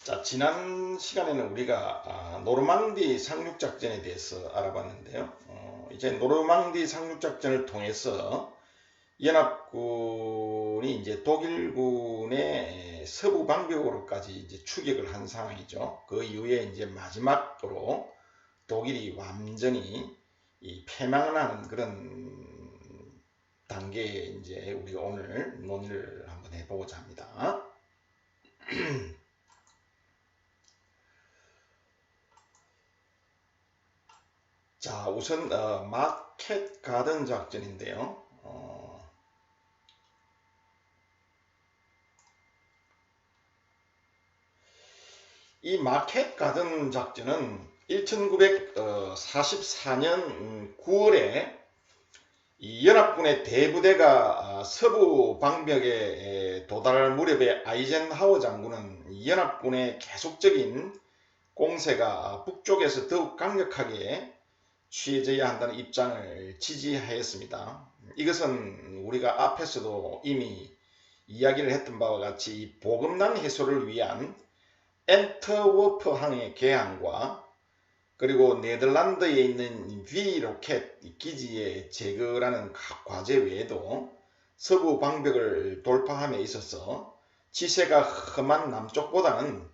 자, 지난 시간에는 우리가 노르망디 상륙작전에 대해서 알아봤는데요. 이제 노르망디 상륙작전을 통해서 연합군이 이제 독일군의 서부 방벽으로까지 이제 추격을 한 상황이죠. 그 이후에 이제 마지막으로 독일이 완전히 패망하는 그런 단계에 이제 우리가 오늘 논의를 한번 해보고자 합니다. 자, 우선 마켓 가든 작전인데요. 이 마켓 가든 작전은 1944년 9월에 이 연합군의 대부대가 서부 방벽에 도달할 무렵에 아이젠하워 장군은 연합군의 계속적인 공세가 북쪽에서 더욱 강력하게 취해져야 한다는 입장을 지지하였습니다. 이것은 우리가 앞에서도 이미 이야기를 했던 바와 같이 보급난 해소를 위한 엔트워프항의 개항과 그리고 네덜란드에 있는 V 로켓 기지의 제거라는 과제 외에도 서부 방벽을 돌파함에 있어서 지세가 험한 남쪽보다는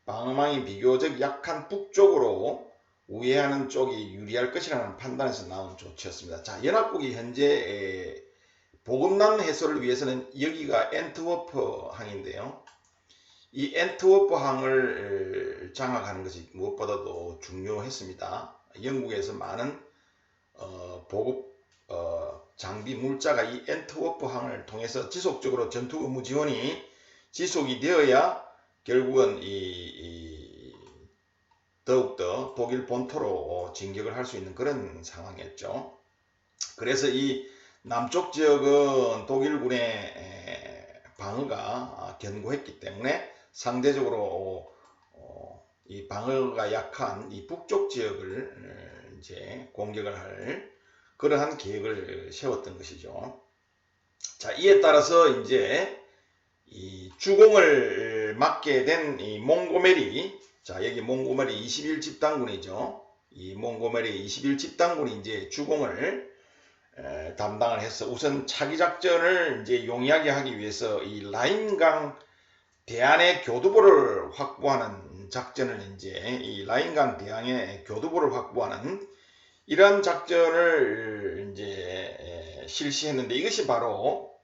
방어망이 비교적 약한 북쪽으로 우회하는 쪽이 유리할 것이라는 판단에서 나온 조치였습니다. 자, 연합국이 현재 보급난 해소를 위해서는 여기가 엔트워프 항인데요. 이 엔트워프 항을 장악하는 것이 무엇보다도 중요했습니다. 영국에서 많은 보급 장비 물자가 이 엔트워프 항을 통해서 지속적으로 전투 의무 지원이 지속이 되어야 결국은 더욱더 독일 본토로 진격을 할 수 있는 그런 상황이었죠. 그래서 이 남쪽 지역은 독일군의 방어가 견고했기 때문에 상대적으로 이 방어가 약한 이 북쪽 지역을 이제 공격을 할 그러한 계획을 세웠던 것이죠. 자, 이에 따라서 이제 이 주공을 맡게 된 이 몽고메리, 자, 여기 몽고메리 21집단군이죠. 이 몽고메리 21집단군이 이제 주공을 담당을 해서 우선 차기 작전을 이제 용이하게 하기 위해서 이 라인강 대안의 교두보를 확보하는 작전을 이제 이 라인강 대안의 교두보를 확보하는 이러한 작전을 이제 실시했는데 이것이 바로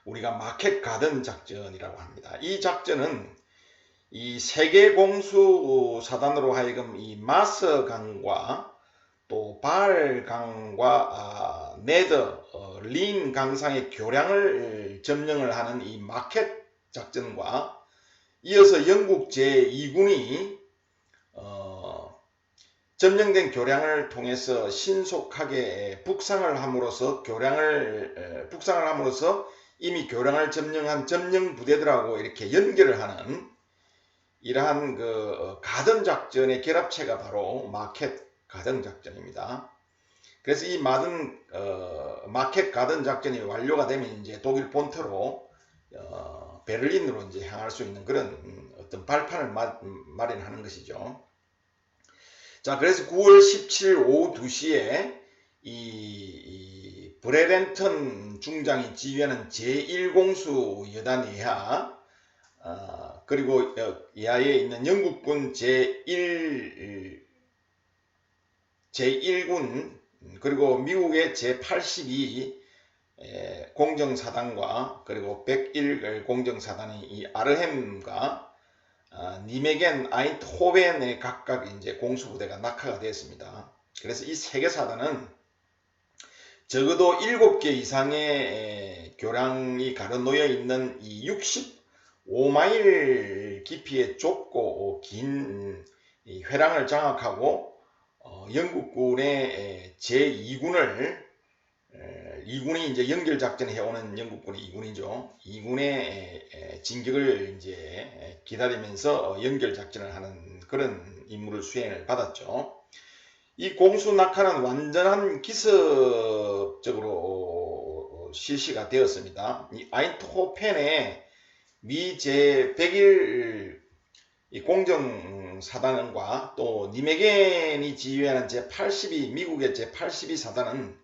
우리가 마켓 가든 작전이라고 합니다. 이 작전은 이 세계 공수 사단으로 하여금 이 마스강과 또 바알강과 네더 린 강상의 교량을 점령을 하는 이 마켓 작전과 이어서 영국 제2군이 점령된 교량을 통해서 신속하게 북상을 함으로써 이미 교량을 점령한 점령 부대들하고 이렇게 연결을 하는 이러한 그 가든 작전의 결합체가 바로 마켓 가든 작전입니다. 그래서 이 마켓 가든 작전이 완료가 되면 이제 독일 본토로 베를린으로 이제 향할 수 있는 그런 어떤 발판을 마련하는 것이죠. 자, 그래서 9월 17일 오후 2시에 이 브레렌턴 중장이 지휘하는 제1공수 여단 이하 그리고 이하에 있는 영국군 제1군 그리고 미국의 제82 공정사단과 그리고 101 공정사단이 이 아르햄과 니메겐, 아인트호벤에 각각 이제 공수부대가 낙하가 되었습니다. 그래서 이 세 개 사단은 적어도 7개 이상의 교량이 가로놓여 있는 이 65마일 깊이의 좁고 긴 회랑을 장악하고 영국군의 제2군을 2군이 이제 연결 작전을 해오는 영국군의 2군이죠. 2군의 진격을 이제 기다리면서 연결 작전을 하는 그런 임무를 수행을 받았죠. 이 공수 낙하는 완전한 기습적으로 실시가 되었습니다. 이 아인트호펜의 미 제101 이 공정사단과 또 니메겐이 지휘하는 제82 미국의 제82사단은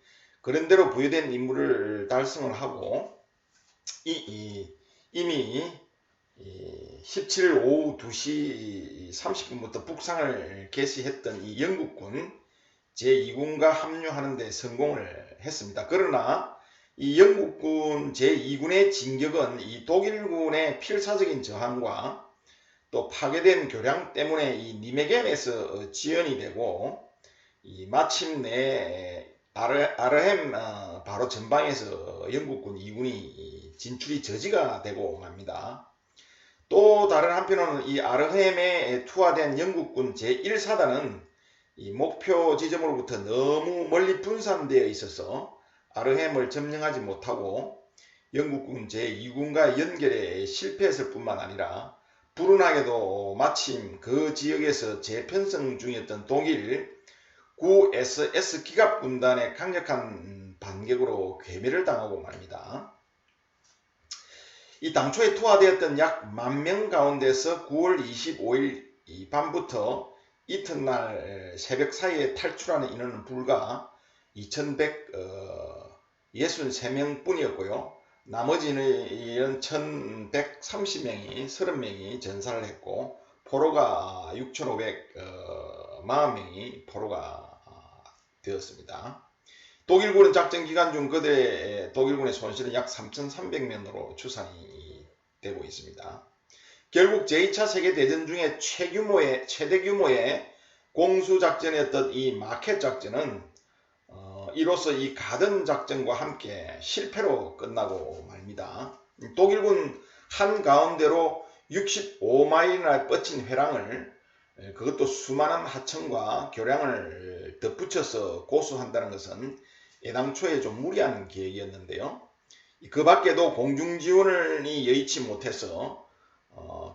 그런대로 부여된 임무를 달성을 하고 이미 17일 오후 2시 30분부터 북상을 개시했던 이 영국군 제2군과 합류하는 데 성공을 했습니다. 그러나 이 영국군 제2군의 진격은 이 독일군의 필사적인 저항과 또 파괴된 교량 때문에 이 니메겐에서 지연이 되고 마침내 아르햄 바로 전방에서 영국군 2군이 진출이 저지가 되고 맙니다. 또 다른 한편으로는 이 아르햄에 투하된 영국군 제1사단은 이 목표 지점으로부터 너무 멀리 분산되어 있어서 아르햄을 점령하지 못하고 영국군 제2군과 연결에 실패했을 뿐만 아니라 불운하게도 마침 그 지역에서 재편성 중이었던 독일 9SS 기갑군단의 강력한 반격으로 괴멸을 당하고 말입니다. 이 당초에 투하되었던 약 10,000명 가운데서 9월 25일 이 밤부터 이튿날 새벽 사이에 탈출하는 인원은 불과 2,163명 뿐이었고요. 나머지는 1,130명이 30명이 전사를 했고 포로가 6,540명이 포로가 되었습니다. 독일군은 작전 기간 중 그들의 독일군의 손실은 약 3,300명으로 추산이 되고 있습니다. 결국 제2차 세계대전 중에 최대 규모의 공수작전이었던 이 마켓 작전은 이로써 이 가든 작전과 함께 실패로 끝나고 말입니다. 독일군 한가운데로 65마일이나 뻗친 회랑을 그것도 수많은 하청과 교량을 덧붙여서 고수한다는 것은 애당초에 좀 무리한 계획이었는데요. 그 밖에도 공중지원이 여의치 못해서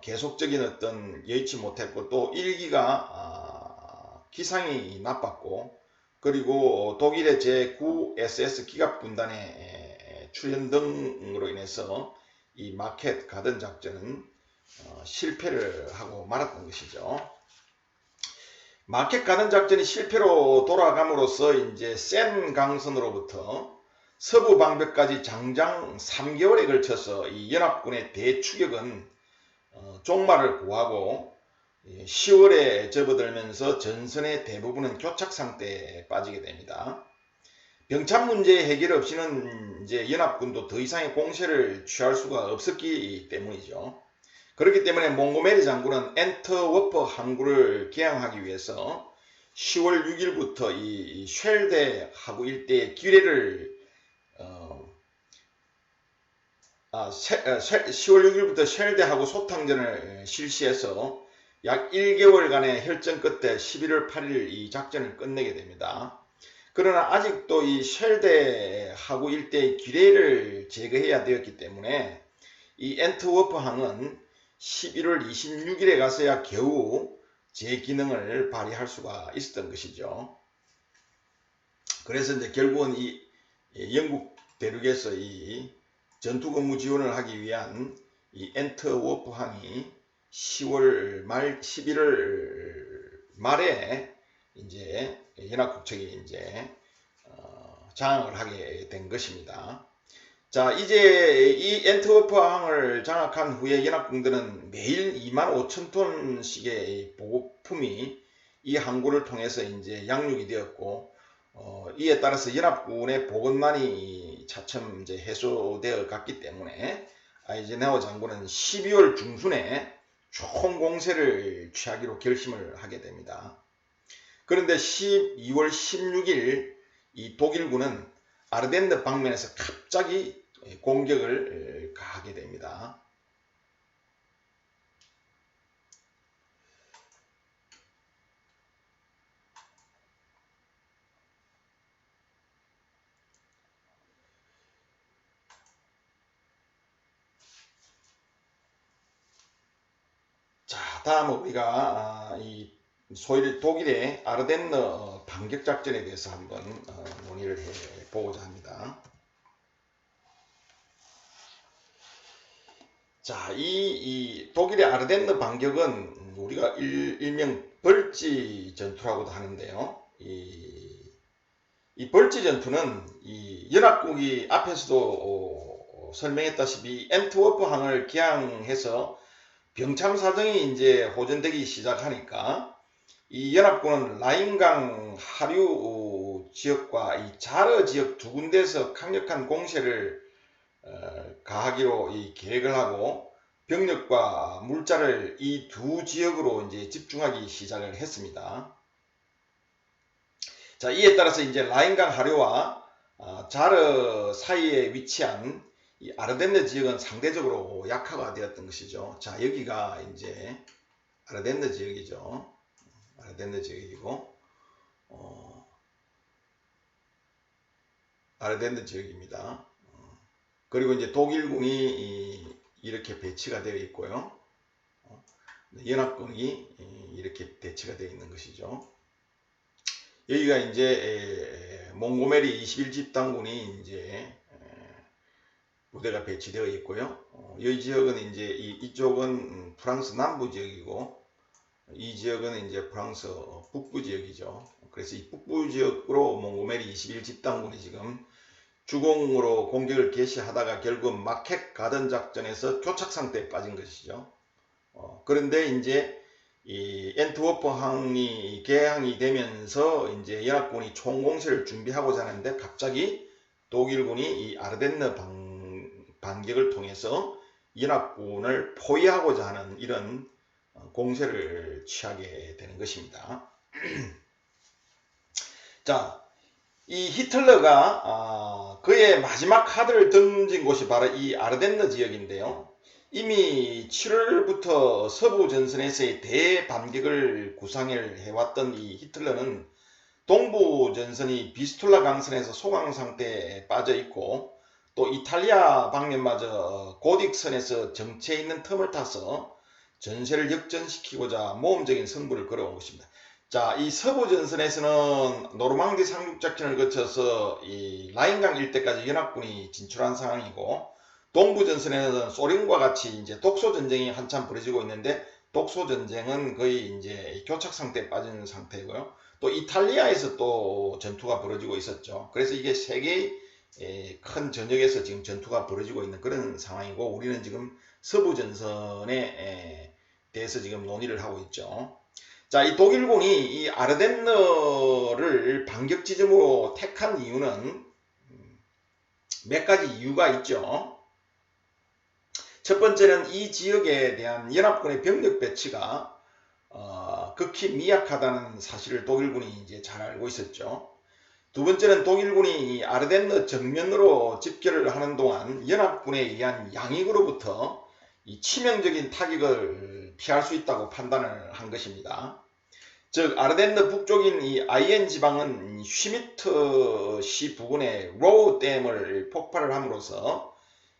계속적인 어떤 여의치 못했고 또 일기가 기상이 나빴고 그리고 독일의 제9SS 기갑군단의 출현 등으로 인해서 이 마켓 가든 작전은 실패를 하고 말았던 것이죠. 마켓 가든 작전이 실패로 돌아감으로써 이제 센 강선으로부터 서부 방벽까지 장장 3개월에 걸쳐서 이 연합군의 대추격은 종말을 구하고 10월에 접어들면서 전선의 대부분은 교착 상태에 빠지게 됩니다. 병참 문제 해결 없이는 이제 연합군도 더 이상의 공세를 취할 수가 없었기 때문이죠. 그렇기 때문에 몽고메리 장군은 엔터워퍼 항구를 개항하기 위해서 10월 6일부터 이 쉘데하고 일대의 기뢰를 10월 6일부터 쉘데하고 소탕전을 실시해서 약 1개월간의 혈전 끝에 11월 8일 이 작전을 끝내게 됩니다. 그러나 아직도 이 쉘데하고 일대의 기뢰를 제거해야 되었기 때문에 이 엔트워프 항은 11월 26일에 가서야 겨우 제 기능을 발휘할 수가 있었던 것이죠. 그래서 이제 결국은 이 영국 대륙에서 이 전투 근무 지원을 하기 위한 이 엔트워프 항이 10월 말 11월 말에 이제 연합국책이 이제 장악을 하게 된 것입니다. 자, 이제 이 엔트워프 항을 장악한 후에 연합군들은 매일 25,000톤씩의 보급품이 이 항구를 통해서 이제 양육이 되었고, 이에 따라서 연합군의 보급난이 차츰 이제 해소되어 갔기 때문에 아이젠하워 장군은 12월 중순에 총공세를 취하기로 결심을 하게 됩니다. 그런데 12월 16일 이 독일군은 아르덴느 방면에서 갑자기 공격을 가하게 됩니다. 자, 다음 우리가 이 소위 독일의 아르덴느 반격 작전에 대해서 한번 논의를 해보고자 합니다. 자, 이 독일의 아르덴느 반격은 우리가 일명 벌지 전투라고도 하는데요. 이 벌지 전투는 이 연합국이 앞에서도 설명했다시피 엔트워프 항을 기항해서 병참 사정이 이제 호전되기 시작하니까 이 연합군은 라인강 하류 지역과 이 자르 지역 두 군데에서 강력한 공세를 가하기로 이 계획을 하고 병력과 물자를 이 두 지역으로 이제 집중하기 시작을 했습니다. 자, 이에 따라서 이제 라인강 하류와 자르 사이에 위치한 이 아르덴느 지역은 상대적으로 약화가 되었던 것이죠. 자, 여기가 이제 아르덴느 지역이죠. 아르덴느 지역이고, 아르덴느 지역입니다. 그리고 이제 독일군이 이렇게 배치가 되어 있고요. 연합군이 이렇게 배치가 되어 있는 것이죠. 여기가 이제 몽고메리 21집단군이 이제 부대가 배치되어 있고요. 이 지역은 이제 이쪽은 프랑스 남부 지역이고 이 지역은 이제 프랑스 북부 지역이죠. 그래서 이 북부 지역으로 몽고메리 21집단군이 지금 주공으로 공격을 개시하다가 결국 마켓 가든 작전에서 교착 상태에 빠진 것이죠. 그런데 이제 이 엔트워프 항이 개항이 되면서 이제 연합군이 총공세를 준비하고자 하는데 갑자기 독일군이 이 아르덴느 반격을 통해서 연합군을 포위하고자 하는 이런 공세를 취하게 되는 것입니다. 자, 이 히틀러가 그의 마지막 카드를 던진 곳이 바로 이 아르덴느 지역인데요. 이미 7월부터 서부 전선에서의 대반격을 구상을 해왔던 이 히틀러는 동부 전선이 비스툴라 강선에서 소강 상태에 빠져 있고 또 이탈리아 방면마저 고딕선에서 정체해 있는 틈을 타서 전세를 역전시키고자 모험적인 승부를 걸어온 것입니다. 자, 이 서부 전선에서는 노르망디 상륙작전을 거쳐서 이 라인강 일대까지 연합군이 진출한 상황이고 동부 전선에는 소련과 같이 이제 독소 전쟁이 한참 벌어지고 있는데 독소 전쟁은 거의 이제 교착 상태에 빠진 상태고요. 또 이탈리아에서 또 전투가 벌어지고 있었죠. 그래서 이게 세 개의 큰 전역에서 지금 전투가 벌어지고 있는 그런 상황이고 우리는 지금 서부 전선에 대해서 지금 논의를 하고 있죠. 자, 이 독일군이 이 아르덴느를 반격 지점으로 택한 이유는 몇 가지 이유가 있죠. 첫 번째는 이 지역에 대한 연합군의 병력 배치가 극히 미약하다는 사실을 독일군이 이제 잘 알고 있었죠. 두 번째는 독일군이 이 아르덴느 정면으로 집결을 하는 동안 연합군에 의한 양익으로부터 이 치명적인 타격을 피할 수 있다고 판단을 한 것입니다. 즉 아르덴느 북쪽인 이 아이엔 지방은 슈미트시 부근의 로우 댐을 폭발을 함으로써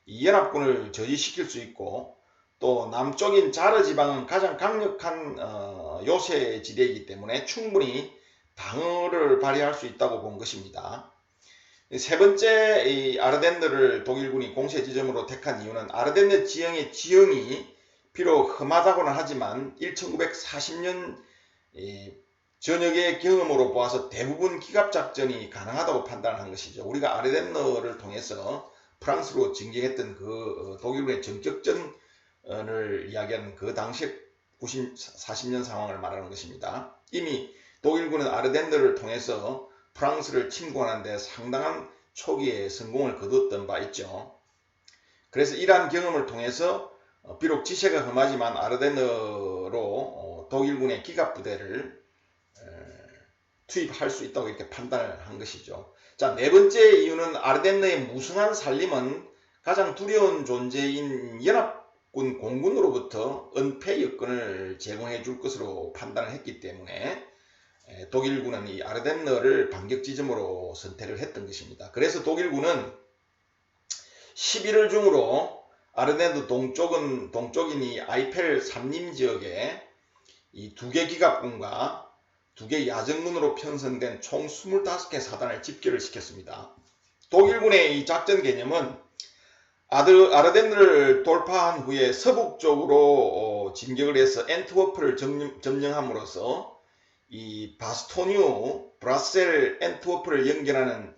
이 연합군을 저지시킬 수 있고 또 남쪽인 자르 지방은 가장 강력한 요새지대이기 때문에 충분히 방어를 발휘할 수 있다고 본 것입니다. 세 번째 이 아르덴느를 독일군이 공세 지점으로 택한 이유는 아르덴느 지형의 지형이 비록 험하다고는 하지만 1940년 전역의 경험으로 보아서 대부분 기갑작전이 가능하다고 판단한 것이죠. 우리가 아르덴느를 통해서 프랑스로 진격했던 그 독일군의 정격전을 이야기하는 그 당시 40년 상황을 말하는 것입니다. 이미 독일군은 아르덴느를 통해서 프랑스를 침공하는 데 상당한 초기에 성공을 거두었던 바 있죠. 그래서 이러한 경험을 통해서 비록 지세가 험하지만 아르덴느로 독일군의 기갑부대를 투입할 수 있다고 이렇게 판단을 한 것이죠. 자, 네 번째 이유는 아르덴느의 무성한 살림은 가장 두려운 존재인 연합군 공군으로부터 은폐 여건을 제공해 줄 것으로 판단을 했기 때문에 독일군은 이 아르덴느를 반격 지점으로 선택을 했던 것입니다. 그래서 독일군은 11월 중으로 아르덴느 동쪽인 이 아이펠 삼림 지역에 이 두 개 기갑군과 두 개 야전군으로 편성된 총 25개 사단을 집결을 시켰습니다. 독일군의 이 작전 개념은 아르덴을 돌파한 후에 서북쪽으로 진격을 해서 엔트워프를 점령함으로써 이 바스토뉴, 브라셀, 엔트워프를 연결하는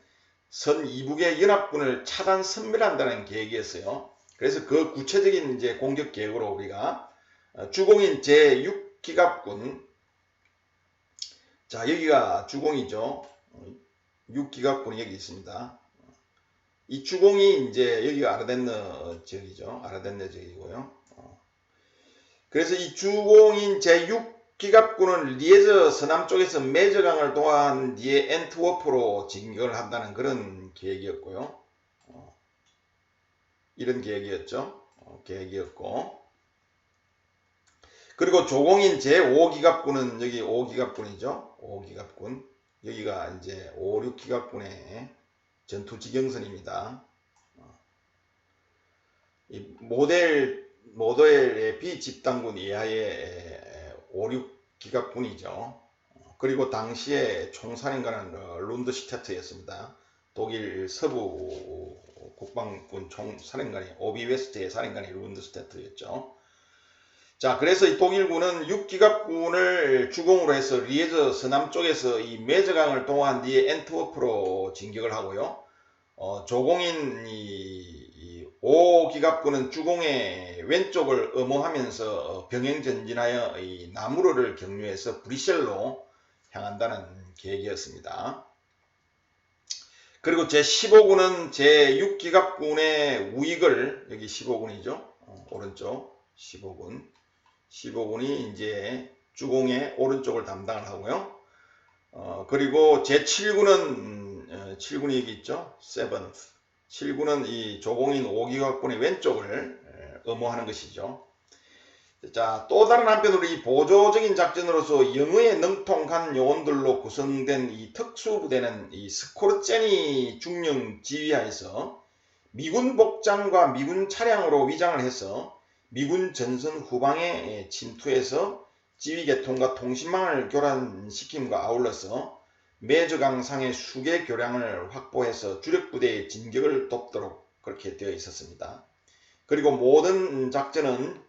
선 이북의 연합군을 차단 섬멸한다는 계획이었어요. 그래서 그 구체적인 이제 공격 계획으로 우리가 주공인 제6기갑군, 자 여기가 주공이죠. 6기갑군이 여기 있습니다. 이 주공이 이제 여기가 아르덴느 지역이죠. 아르덴느 지역이고요. 그래서 이 주공인 제6기갑군은 리에즈 서남쪽에서 메저강을 도한 뒤에 엔트워프로 진격을 한다는 그런 계획이었고요. 이런 계획이었죠. 계획이었고, 그리고 조공인 제5기갑군은 여기 5기갑군이죠. 5기갑군. 여기가 이제 5, 6기갑군의 전투 지경선입니다. 이 모델의 비집단군 이하의 5, 6기갑군이죠. 그리고 당시에 총사령관은 룬드시테트였습니다. 독일 서부 국방군 총사령관이 오비웨스트의 사령관이 룬드시테트였죠. 자, 그래서 이 독일군은 6기갑군을 주공으로 해서 리에즈 서남쪽에서 이 메저강을 통한 뒤에 엔트워프로 진격을 하고요. 조공인 이 5기갑군은 주공의 왼쪽을 엄호하면서 병행 전진하여 이 나무르를 경유해서 브뤼셀로 향한다는 계획이었습니다. 그리고 제15군은 제6기갑군의 우익을, 여기 15군이죠. 오른쪽 15군이 이제 주공의 오른쪽을 담당을 하고요. 그리고 제7군은 7군이 여기 있죠. 7군은 이 조공인 5기갑군의 왼쪽을 엄호하는 것이죠. 자, 또 다른 한편으로 이 보조적인 작전으로서 영의의 능통한 요원들로 구성된 이 특수부대는 이 스코르제니 중령 지휘하에서 미군 복장과 미군 차량으로 위장을 해서 미군 전선 후방에 침투해서 지휘계통과 통신망을 교란시킴과 아울러서 메저강상의 수계 교량을 확보해서 주력부대의 진격을 돕도록 그렇게 되어 있었습니다. 그리고 모든 작전은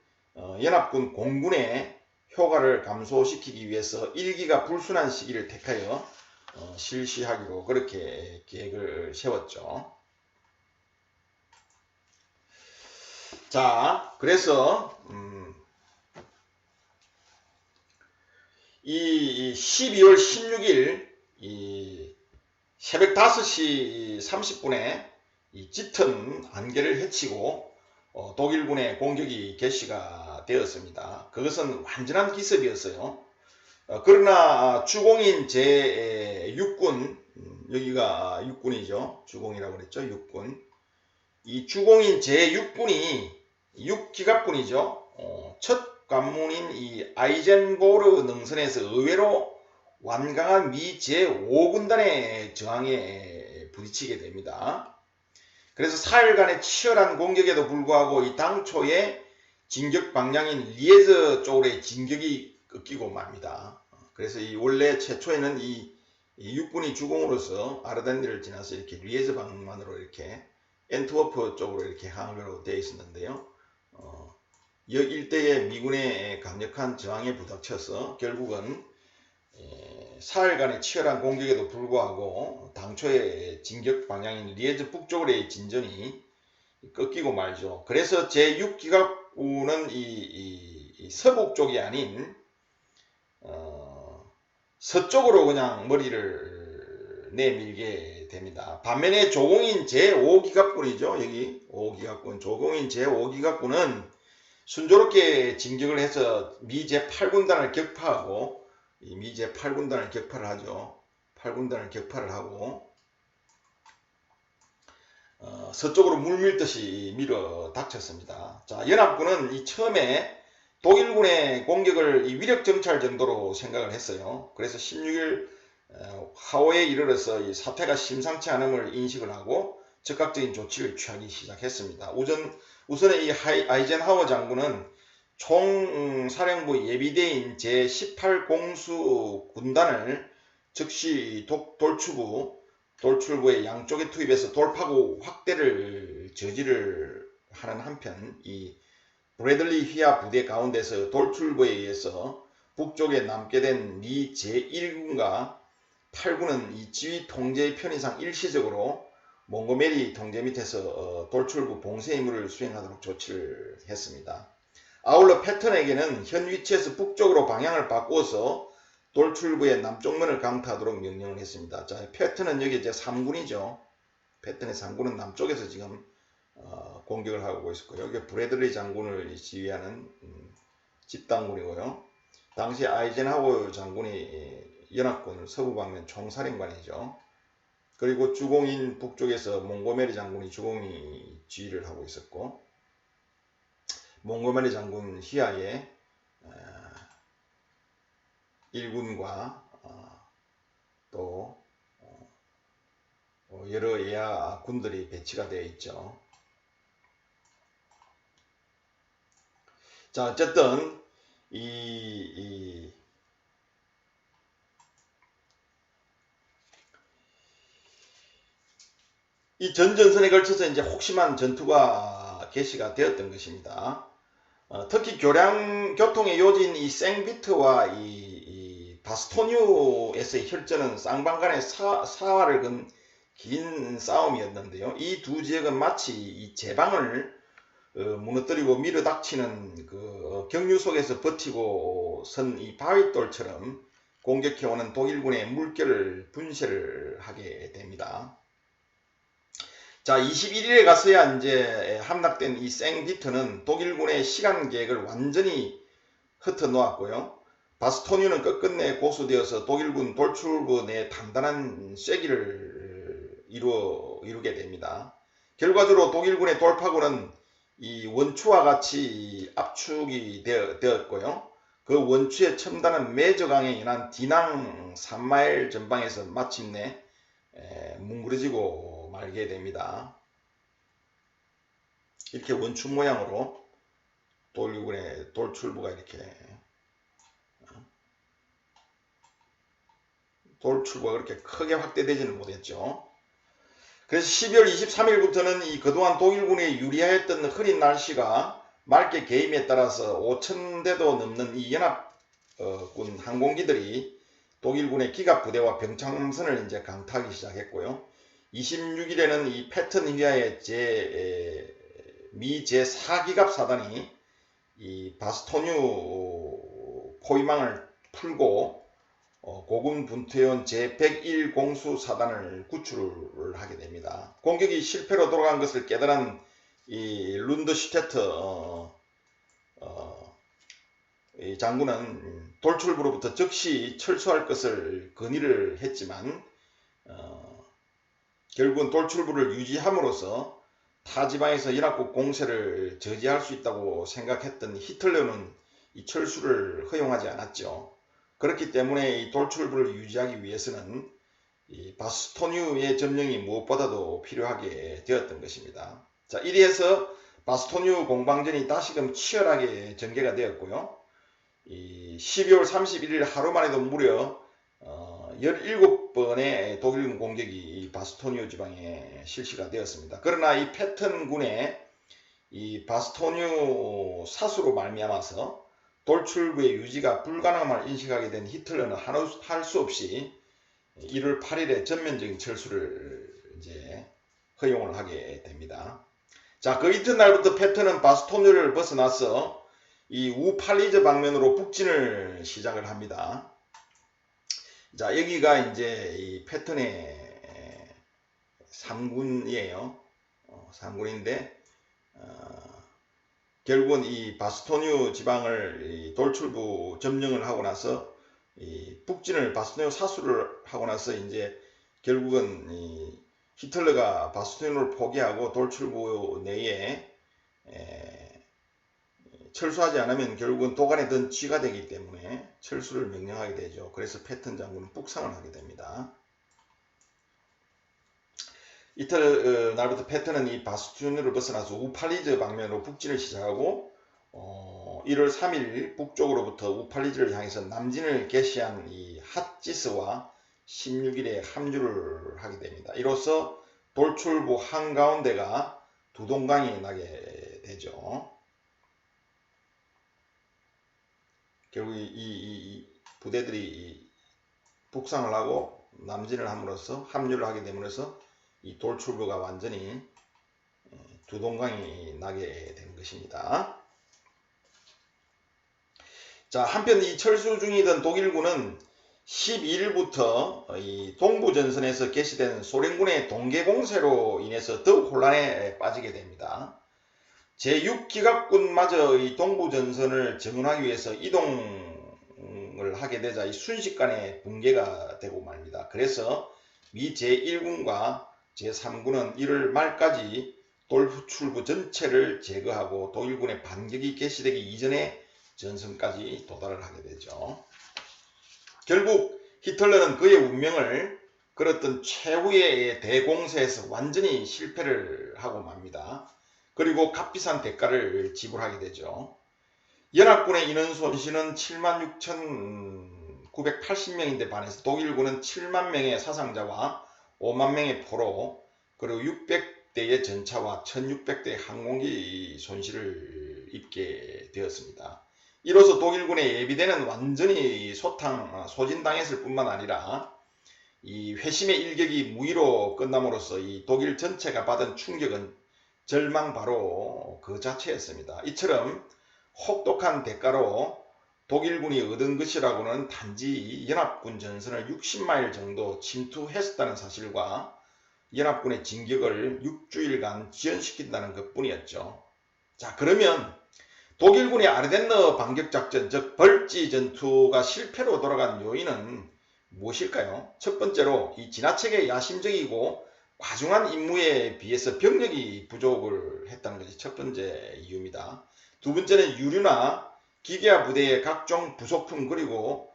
연합군 공군의 효과를 감소시키기 위해서 일기가 불순한 시기를 택하여 실시하기로 그렇게 계획을 세웠죠. 자, 그래서 이 12월 16일 이 새벽 5시 30분에 이 짙은 안개를 헤치고 독일군의 공격이 개시가 되었습니다. 그것은 완전한 기습이었어요. 그러나 주공인 제6군, 여기가 6군이죠. 주공이라고 그랬죠. 6군. 이 주공인 제6군이 6기갑군이죠. 첫 관문인 이 아이젠보르 능선에서 의외로 완강한 미 제5군단의 저항에 부딪히게 됩니다. 그래서 4일간의 치열한 공격에도 불구하고 이 당초에 진격 방향인 리에즈 쪽으로의 진격이 끊기고 맙니다. 그래서 이 원래 최초에는 이 육군이 주공으로서 아르덴니를 지나서 이렇게 리에즈 방면으로 이렇게 엔트워프 쪽으로 이렇게 향하려고 되어 있었는데요. 이 일대의 미군의 강력한 저항에 부닥쳐서 결국은 4일간의 치열한 공격에도 불구하고 당초의 진격 방향인 리에즈 북쪽으로의 진전이 꺾이고 말죠. 그래서 제6기갑군은 이 서북 쪽이 아닌 서쪽으로 그냥 머리를 내밀게 됩니다. 반면에 조공인 제5기갑군이죠. 여기 5기갑군, 조공인 제5기갑군은 순조롭게 진격을 해서 미 제8군단을 격파하고 미 제8군단을 격파를 하죠. 8군단을 격파를 하고 서쪽으로 물밀듯이 밀어 닥쳤습니다. 자, 연합군은 이 처음에 독일군의 공격을 이 위력 정찰 정도로 생각을 했어요. 그래서 16일 하오에 이르러서 이 사태가 심상치 않음을 인식을 하고 즉각적인 조치를 취하기 시작했습니다. 우선에 이 아이젠하워 장군은 총사령부 예비대인 제18공수 군단을 즉시 돌출부의 양쪽에 투입해서 돌파구 확대를 저지를 하는 한편 이 브래들리 휘하 부대 가운데서 돌출부에 의해서 북쪽에 남게 된 미 제1군과 8군은 이 지휘 통제의 편의상 일시적으로 몽고메리 통제 밑에서 돌출부 봉쇄 임무를 수행하도록 조치를 했습니다. 아울러 패턴에게는 현 위치에서 북쪽으로 방향을 바꾸어서 돌출부의 남쪽면을 강타하도록 명령을 했습니다. 자, 패턴은 여기 이제 3군이죠. 패턴의 3군은 남쪽에서 지금 공격을 하고 있었고요. 여기 브래들리 장군을 지휘하는 집단군이고요. 당시 아이젠하워 장군이 연합군 서부 방면 총사령관이죠. 그리고 주공인 북쪽에서 몽고메리 장군이 주공이 지휘를 하고 있었고, 몽고메리 장군 휘하에 1군과 또 여러 예하 군들이 배치가 되어 있죠. 자, 어쨌든 이 전전선에 걸쳐서 이제 혹심한 전투가 개시가 되었던 것입니다. 특히 교통의 요지인 이 생비트와 이 바스토뉴에서의 혈전은 쌍방간의 사활을 건 긴 싸움이었는데요. 이 두 지역은 마치 이 제방을 무너뜨리고 밀어닥치는 그 경류 속에서 버티고 선 이 바위돌처럼 공격해오는 독일군의 물결을 분쇄를 하게 됩니다. 자, 21일에 가서야 이제 함락된 이 생비트는 독일군의 시간 계획을 완전히 흩어놓았고요. 바스토뉴는 끝끝내 고수되어서 독일군 돌출부 내 단단한 쐐기를 이루게 됩니다. 결과적으로 독일군의 돌파구는 이 원추와 같이 압축이 되었고요. 그 원추의 첨단은 메저강에 연한 디낭 3마일 전방에서 마침내 뭉그러지고 말게 됩니다. 이렇게 원추 모양으로 독일군의 돌출부가 이렇게 돌출부가 그렇게 크게 확대되지는 못했죠. 그래서 12월 23일부터는 이 그동안 독일군에 유리하였던 흐린 날씨가 맑게 개임에 따라서 5,000대도 넘는 이 연합군 항공기들이 독일군의 기갑부대와 병참선을 이제 강타하기 시작했고요. 26일에는 이 패턴 휘하의 미 제4기갑 사단이 이 바스토뉴 포위망을 풀고 고군 분투해온 제101 공수사단을 구출을 하게 됩니다. 공격이 실패로 돌아간 것을 깨달은 이 룬드슈테트 이 장군은 돌출부로부터 즉시 철수할 것을 건의를 했지만 결국은 돌출부를 유지함으로써 타 지방에서 연합국 공세를 저지할 수 있다고 생각했던 히틀러는 이 철수를 허용하지 않았죠. 그렇기 때문에 이 돌출부를 유지하기 위해서는 이 바스토뉴의 점령이 무엇보다도 필요하게 되었던 것입니다. 자, 이리해서 바스토뉴 공방전이 다시금 치열하게 전개가 되었고요. 이 12월 31일 하루만에도 무려 17번의 독일군 공격이 바스토뉴 지방에 실시가 되었습니다. 그러나 이 패턴군의 이 바스토뉴 사수로 말미암아서 돌출부의 유지가 불가능함을 인식하게 된 히틀러는 할 수 없이 1월 8일에 전면적인 철수를 이제 허용을 하게 됩니다. 자, 그 이튿날부터 패턴은 바스토뉴를 벗어나서 이 우팔리즈 방면으로 북진을 시작을 합니다. 자, 여기가 이제 이 패턴의 3군이에요. 3군인데 결국은 이 바스토뉴 지방을 이 돌출부 점령을 하고 나서 이 북진을 바스토뉴 사수를 하고 나서 이제 결국은 이 히틀러가 바스토뉴를 포기하고 돌출부 내에 철수하지 않으면 결국은 도간에 든 쥐가 되기 때문에 철수를 명령하게 되죠. 그래서 패턴 장군은 북상을 하게 됩니다. 이틀 날부터 패턴은 이 바스토뉴를 벗어나서 우팔리즈 방면으로 북진을 시작하고 1월 3일 북쪽으로부터 우팔리즈를 향해서 남진을 개시한 이 핫지스와 16일에 합류를 하게 됩니다. 이로써 돌출부 한가운데가 두동강이 나게 되죠. 결국 이 부대들이 북상을 하고 남진을 함으로써 합류를 하게 됨으로써 이 돌출부가 완전히 두동강이 나게 된 것입니다. 자, 한편 이 철수 중이던 독일군은 12일부터 이 동부전선에서 개시된 소련군의 동계공세로 인해서 더욱 혼란에 빠지게 됩니다. 제6기갑군마저 이 동부전선을 정원하기 위해서 이동을 하게 되자 이 순식간에 붕괴가 되고 말입니다. 그래서 미 제1군과 제3군은 1월 말까지 돌출부 전체를 제거하고 독일군의 반격이 개시되기 이전에 전선까지 도달을 하게 되죠. 결국 히틀러는 그의 운명을 걸었던 최후의 대공세에서 완전히 실패를 하고 맙니다. 그리고 값비싼 대가를 지불하게 되죠. 연합군의 인원 손실은 76,980명인데 반해서 독일군은 7만 명의 사상자와 5만 명의 포로 그리고 600대의 전차와 1600대의 항공기 손실을 입게 되었습니다. 이로써 독일군의 예비대는 완전히 소진당했을 뿐만 아니라 이 회심의 일격이 무의로 끝남으로써 이 독일 전체가 받은 충격은 절망 바로 그 자체였습니다. 이처럼 혹독한 대가로 독일군이 얻은 것이라고는 단지 연합군 전선을 60마일 정도 침투했었다는 사실과 연합군의 진격을 6주일간 지연시킨다는 것뿐이었죠. 자, 그러면 독일군의 아르덴너 반격작전, 즉 벌지 전투가 실패로 돌아간 요인은 무엇일까요? 첫 번째로 이 지나치게 야심적이고 과중한 임무에 비해서 병력이 부족을 했다는 것이 첫 번째 이유입니다. 두 번째는 유류나 기계화 부대의 각종 부속품 그리고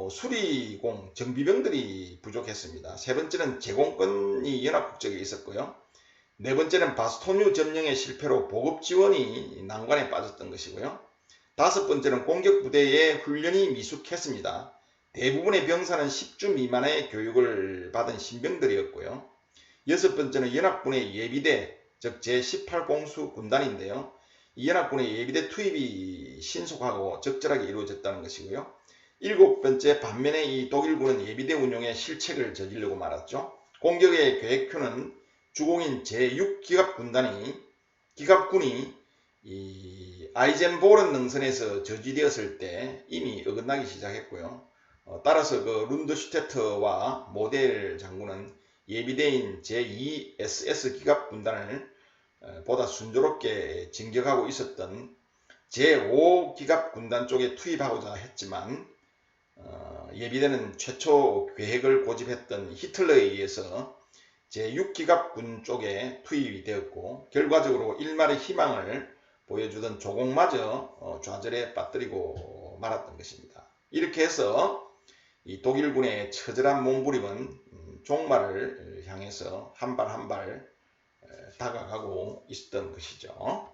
수리공, 정비병들이 부족했습니다. 세 번째는 제공권이 연합국적에 있었고요. 네 번째는 바스토뉴 점령의 실패로 보급 지원이 난관에 빠졌던 것이고요. 다섯 번째는 공격 부대의 훈련이 미숙했습니다. 대부분의 병사는 10주 미만의 교육을 받은 신병들이었고요. 여섯 번째는 연합군의 예비대, 즉 제18공수 군단인데요. 이 연합군의 예비대 투입이 신속하고 적절하게 이루어졌다는 것이고요. 일곱 번째, 반면에 이 독일군은 예비대 운용에 실책을 저지르고 말았죠. 공격의 계획표는 주공인 제6기갑군이 이 아이젠보른 능선에서 저지되었을 때 이미 어긋나기 시작했고요. 따라서 그 룬드슈테트와 모델 장군은 예비대인 제2SS 기갑군단을 보다 순조롭게 진격하고 있었던 제5기갑군단 쪽에 투입하고자 했지만 예비대는 최초 계획을 고집했던 히틀러에 의해서 제6기갑군 쪽에 투입이 되었고 결과적으로 일말의 희망을 보여주던 조공마저 좌절에 빠뜨리고 말았던 것입니다. 이렇게 해서 이 독일군의 처절한 몸부림은 종말을 향해서 한 발 한 발 다가가고 있었던 것이죠.